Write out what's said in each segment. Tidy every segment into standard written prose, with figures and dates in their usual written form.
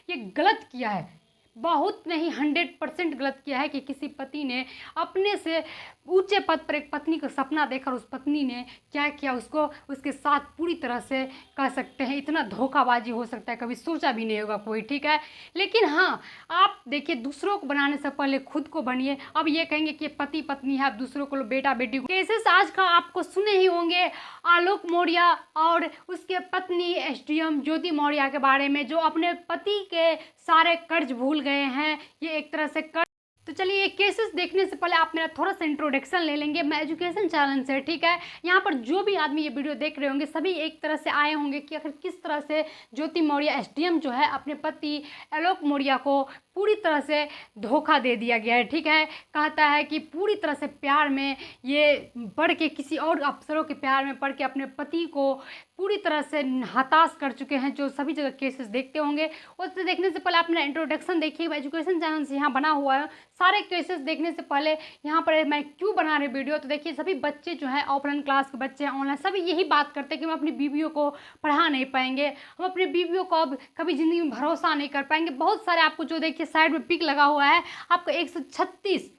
ये गलत किया है, बहुत नहीं 100% गलत किया है कि किसी पति ने अपने से ऊंचे पद पर एक पत्नी का सपना देखकर उस पत्नी ने क्या किया, उसको उसके साथ पूरी तरह से कह सकते हैं इतना धोखाबाजी हो सकता है कभी सोचा भी नहीं होगा कोई, ठीक है। लेकिन हाँ, आप देखिए दूसरों को बनाने से पहले खुद को बनिए। अब ये कहेंगे कि पति पत्नी है, आप दूसरों को बेटा बेटी केसेस आज का आपको सुने ही होंगे, आलोक मौर्य और उसके पत्नी एसडीएम ज्योति मौर्य के बारे में, जो अपने पति के सारे कर्ज भूल गए हैं। ये एक तरह से कर्ज, तो चलिए ये केसेस देखने से पहले आप मेरा थोड़ा सा इंट्रोडक्शन ले लेंगे। मैं एजुकेशन चैनल से, ठीक है, यहाँ पर जो भी आदमी ये वीडियो देख रहे होंगे सभी एक तरह से आए होंगे कि आखिर किस तरह से ज्योति मौर्य एसडीएम जो है अपने पति आलोक मौर्य को पूरी तरह से धोखा दे दिया गया है, ठीक है। कहता है कि पूरी तरह से प्यार में ये पढ़ के, किसी और अफसरों के प्यार में पढ़ के अपने पति को पूरी तरह से हताश कर चुके हैं, जो सभी जगह केसेस देखते होंगे। उससे देखने से पहले आप मेरा इंट्रोडक्शन देखिए, एजुकेशन चैनल से यहाँ बना हुआ है। सारे केसेस देखने से पहले यहाँ पर मैं क्यों बना रही वीडियो, तो देखिए सभी बच्चे जो हैं ऑफलाइन क्लास के बच्चे हैं, ऑनलाइन, सभी यही बात करते हैं कि हम अपनी बीवियों को पढ़ा नहीं पाएंगे, हम अपनी बीवियों को अब कभी ज़िंदगी में भरोसा नहीं कर पाएंगे। बहुत सारे आपको जो देखिए साइड में पिक लगा हुआ है, आपको 136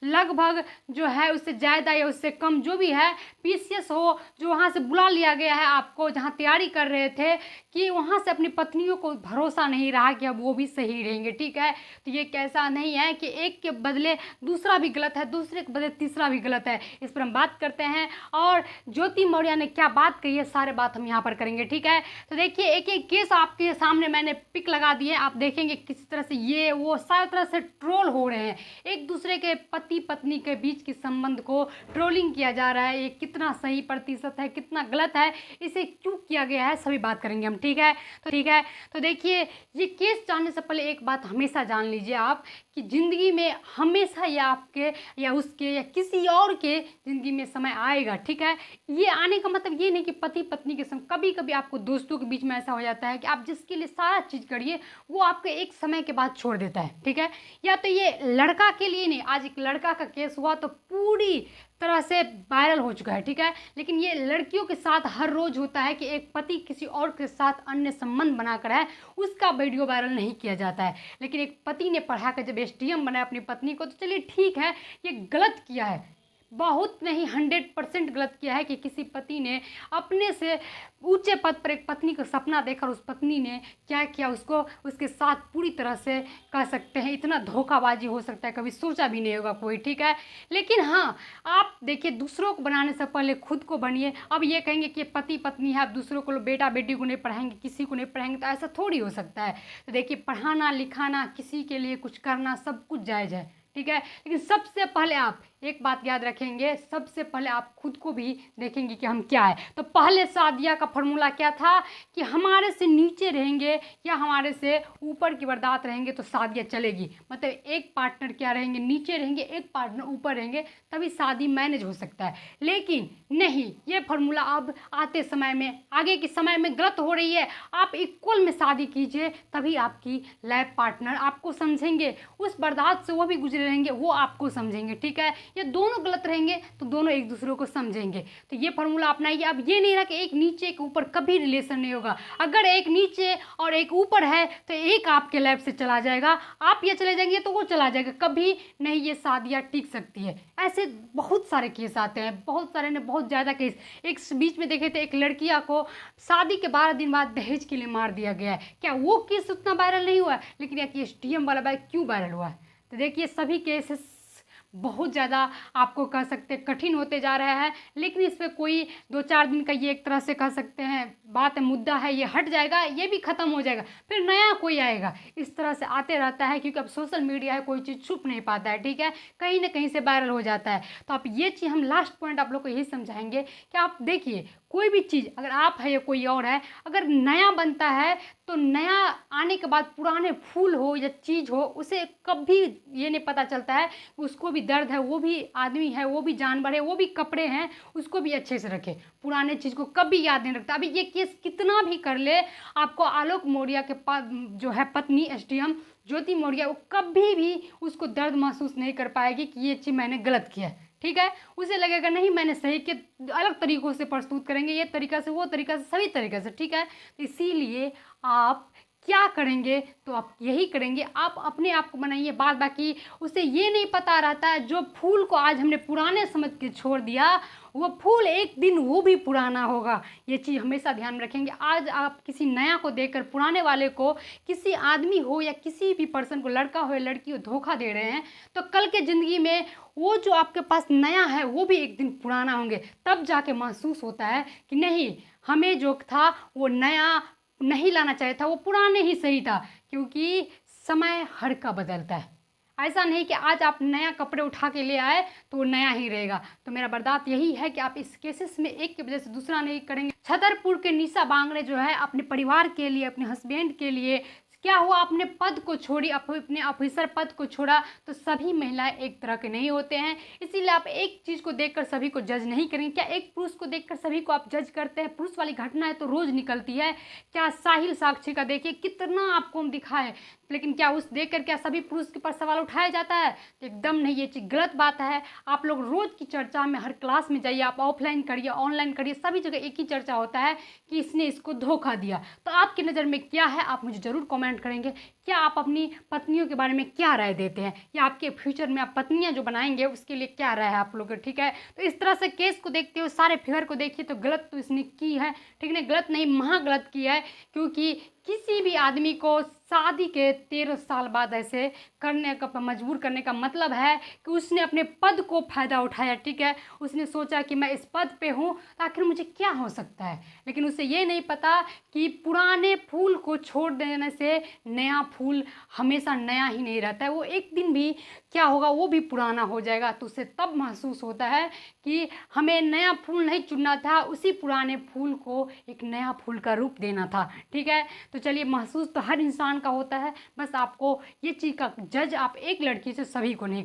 लगभग जो है, उससे ज़्यादा या उससे कम जो भी है पीसीएस हो, जो वहाँ से बुला लिया गया है आपको, जहाँ तैयारी कर रहे थे, कि वहाँ से अपनी पत्नियों को भरोसा नहीं रहा कि अब वो भी सही रहेंगे, ठीक है। तो ये कैसा नहीं है कि एक के बदले दूसरा भी गलत है, दूसरे के बदले तीसरा भी गलत है, इस पर हम बात करते हैं। और ज्योति मौर्य ने क्या बात कही है, सारे बात हम यहाँ पर करेंगे, ठीक है। तो देखिए एक एक केस आपके सामने मैंने पिक लगा दिए, आप देखेंगे किस तरह से ये वो सारी तरह से ट्रोल हो रहे हैं, एक दूसरे के पति पत्नी के बीच के संबंध को ट्रोलिंग किया जा रहा है। ये कितना सही प्रतिशत है, कितना गलत है, इसे क्यों किया गया है, सभी बात करेंगे हम, ठीक है। तो देखिए ये केस जानने से पहले एक बात हमेशा जान लीजिए आप, कि ज़िंदगी में हमेशा या आपके या उसके या किसी और के ज़िंदगी में समय आएगा, ठीक है। ये आने का मतलब ये नहीं कि पति पत्नी के समय, कभी कभी आपको दोस्तों के बीच में ऐसा हो जाता है कि आप जिसके लिए सारा चीज़ करिए वो आपके एक समय के बाद छोड़ देता है, ठीक है। या तो ये लड़का के लिए नहीं, आज एक लड़का का केस हुआ तो पूरी तरह से वायरल हो चुका है, ठीक है। लेकिन ये लड़कियों के साथ हर रोज होता है कि एक पति किसी और के साथ अन्य संबंध बनाकर है, उसका वीडियो वायरल नहीं किया जाता है। लेकिन एक पति ने पढ़ा कर जब एसडीएम बनाया अपनी पत्नी को, तो चलिए ठीक है, ये गलत किया है, बहुत नहीं 100% गलत किया है कि किसी पति ने अपने से ऊंचे पद पर एक पत्नी का सपना देखकर उस पत्नी ने क्या किया, उसको उसके साथ पूरी तरह से कह सकते हैं इतना धोखाबाजी हो सकता है कभी सोचा भी नहीं होगा कोई, ठीक है। लेकिन हाँ, आप देखिए दूसरों को बनाने से पहले खुद को बनिए। अब ये कहेंगे कि पति पत्नी है, आप दूसरों को बेटा बेटी को नहीं पढ़ाएंगे, किसी को नहीं पढ़ाएंगे, तो ऐसा थोड़ी हो सकता है। तो देखिए पढ़ाना लिखाना, किसी के लिए कुछ करना, सब कुछ जायज़ है, ठीक है। लेकिन सबसे पहले आप एक बात याद रखेंगे, सबसे पहले आप खुद को भी देखेंगे कि हम क्या है। तो पहले शादिया का फॉर्मूला क्या था कि हमारे से नीचे रहेंगे या हमारे से ऊपर की बर्दाश्त रहेंगे तो शादियाँ चलेगी। मतलब एक पार्टनर क्या रहेंगे, नीचे रहेंगे, एक पार्टनर ऊपर रहेंगे, तभी शादी मैनेज हो सकता है। लेकिन नहीं, ये फॉर्मूला अब आते समय में, आगे के समय में गलत हो रही है। आप इक्वल में शादी कीजिए, तभी आपकी लाइफ पार्टनर आपको समझेंगे, उस बर्दाश्त से वो भी गुजरे रहेंगे, वो आपको समझेंगे, ठीक है। ये दोनों गलत रहेंगे तो दोनों एक दूसरे को समझेंगे। तो ये फॉर्मूला अपनाइए। अब ये नहीं रहा कि एक नीचे एक ऊपर, कभी रिलेशन नहीं होगा। अगर एक नीचे और एक ऊपर है तो एक आपके लाइफ से चला जाएगा, आप ये चले जाएंगे तो वो चला जाएगा, कभी नहीं ये शादियाँ टिक सकती है। ऐसे बहुत सारे केस आते हैं, बहुत सारे ने बहुत ज़्यादा केस। एक बीच में देखे थे, एक लड़किया को शादी के 12 दिन बाद दहेज के लिए मार दिया गया है। क्या वो केस उतना वायरल नहीं हुआ है? लेकिन ये एसडीएम वाला बाइक क्यों वायरल हुआ है? तो देखिए सभी केसेस बहुत ज़्यादा आपको कह सकते हैं कठिन होते जा रहा है। लेकिन इस पर कोई 2-4 दिन का ये एक तरह से कह सकते हैं बात है, मुद्दा है, ये हट जाएगा, ये भी ख़त्म हो जाएगा, फिर नया कोई आएगा। इस तरह से आते रहता है, क्योंकि अब सोशल मीडिया है, कोई चीज़ छुप नहीं पाता है, ठीक है, कहीं ना कहीं से वायरल हो जाता है। तो आप ये चीज़, हम लास्ट पॉइंट आप लोग को यही समझाएंगे कि आप देखिए कोई भी चीज़, अगर आप है या कोई और है, अगर नया बनता है तो नया आने के बाद पुराने फूल हो या चीज़ हो, उसे कभी ये नहीं पता चलता है, उसको भी दर्द है, वो भी आदमी है, वो भी जानवर है, वो भी कपड़े हैं, उसको भी अच्छे से रखे। पुराने चीज़ को कभी याद नहीं रखता। अभी ये केस कितना भी कर ले, आपको आलोक मौर्य के पास जो है पत्नी एसडीएम ज्योति मौर्य, वो कभी भी उसको दर्द महसूस नहीं कर पाएगी कि ये चीज़ मैंने गलत किया है, ठीक है। उसे लगेगा नहीं मैंने सही किया। अलग तरीक़ों से प्रस्तुत करेंगे, ये तरीका से, वो तरीका से, सभी तरीके से, ठीक है। तो इसीलिए आप क्या करेंगे, तो आप यही करेंगे, आप अपने आप को बनाइए। बाद बाकी उसे ये नहीं पता रहता है, जो फूल को आज हमने पुराने समझ के छोड़ दिया, वो फूल एक दिन वो भी पुराना होगा। ये चीज़ हमेशा ध्यान में रखेंगे। आज आप किसी नया को देखकर पुराने वाले को, किसी आदमी हो या किसी भी पर्सन को, लड़का हो या लड़की हो, धोखा दे रहे हैं, तो कल के ज़िंदगी में वो जो आपके पास नया है वो भी एक दिन पुराना होंगे। तब जाके महसूस होता है कि नहीं, हमें जो था वो नया नहीं लाना चाहिए था, वो पुराने ही सही था। क्योंकि समय हर का बदलता है। ऐसा नहीं कि आज आप नया कपड़े उठा के ले आए तो वो नया ही रहेगा। तो मेरा बर्दाश्त यही है कि आप इस केसेस में एक की वजह से दूसरा नहीं करेंगे। छतरपुर के निशा बांगड़े जो है अपने परिवार के लिए, अपने हस्बैंड के लिए, क्या हुआ, अपने पद को छोड़ी, अपने ऑफिसर पद को छोड़ा। तो सभी महिलाएं एक तरह के नहीं होते हैं, इसीलिए आप एक चीज़ को देखकर सभी को जज नहीं करेंगे। क्या एक पुरुष को देखकर सभी को आप जज करते हैं? पुरुष वाली घटनाएं तो रोज़ निकलती है। क्या साहिल साक्षी का देखिए कितना आपको हम दिखाए, लेकिन क्या उस देखकर क्या सभी पुरुष के ऊपर सवाल उठाया जाता है? तो एकदम नहीं, ये चीज़ गलत बात है। आप लोग रोज़ की चर्चा में, हर क्लास में जाइए, आप ऑफलाइन करिए, ऑनलाइन करिए, सभी जगह एक ही चर्चा होता है कि इसने इसको धोखा दिया। तो आपकी नज़र में क्या है, आप मुझे ज़रूर कमेंट करेंगे। क्या आप अपनी पत्नियों के बारे में क्या राय देते हैं, या आपके फ्यूचर में आप पत्नियां जो बनाएंगे उसके लिए क्या राय है आप लोगों की? ठीक है, तो इस तरह से केस को देखते हुए सारे फिगर को देखिए तो गलत तो इसने की है, ठीक है, गलत नहीं, महा गलत की है। क्योंकि किसी भी आदमी को शादी के 13 साल बाद ऐसे करने का, मजबूर करने का मतलब है कि उसने अपने पद को फ़ायदा उठाया। ठीक है, उसने सोचा कि मैं इस पद पे हूँ तो आखिर मुझे क्या हो सकता है, लेकिन उसे ये नहीं पता कि पुराने फूल को छोड़ देने से नया फूल हमेशा नया ही नहीं रहता है, वो एक दिन भी क्या होगा, वो भी पुराना हो जाएगा। तो उसे तब महसूस होता है कि हमें नया फूल नहीं चुनना था, उसी पुराने फूल को एक नया फूल का रूप देना था। ठीक है, तो चलिए, महसूस तो हर इंसान का होता है, बस आपको ये चीज़ का जज आप एक लड़की से सभी को नहीं